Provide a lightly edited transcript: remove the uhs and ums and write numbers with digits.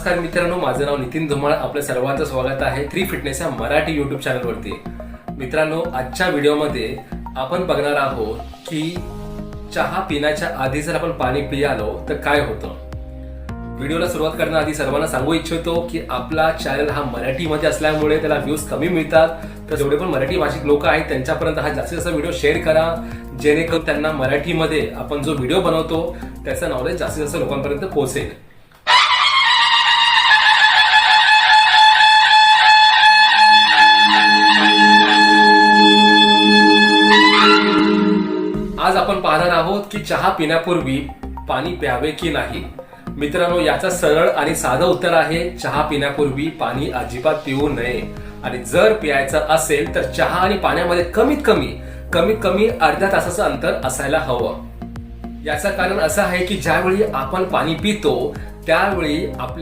नमस्कार मित्रांनो, माझं नाव नितीन धुमाळ. आपल्या सर्वांचं स्वागत आहे 3 फिटनेस या मराठी युट्यूब चॅनलवरती. मित्रांनो, आजच्या व्हिडिओमध्ये आपण बघणार आहोत की चहा पिण्याच्या आधी जर आपण पाणी पियालो तर काय होतं. व्हिडिओला सुरुवात करण्याआधी सर्वांना सांगू इच्छितो की आपला चॅनल हा मराठीमध्ये असल्यामुळे त्याला व्ह्यूज कमी मिळतात. तर जेवढे पण मराठी भाषिक लोक आहेत त्यांच्यापर्यंत हा जास्तीत जास्त व्हिडिओ शेअर करा, जेणेकरून त्यांना मराठीमध्ये आपण जो व्हिडिओ बनवतो त्याचं नॉलेज जास्तीत जास्त लोकांपर्यंत पोहोचेल. आज आपण पाहणार आहोत की चहा पिण्यापूर्वी पाणी प्यावे की नाही. मित्रांनो, याचं सरळ आणि साधं उत्तर आहे चहा पिण्यापूर्वी पाणी अजिबात पिऊ नये. आणि जर प्यायचं असेल तर चहा आणि पाण्यामध्ये कमीत कमी अर्ध्या तासाचं अंतर असायला हवं. याचं कारण असं आहे की ज्यावेळी आपण पाणी पितो त्यावेळी आपल्या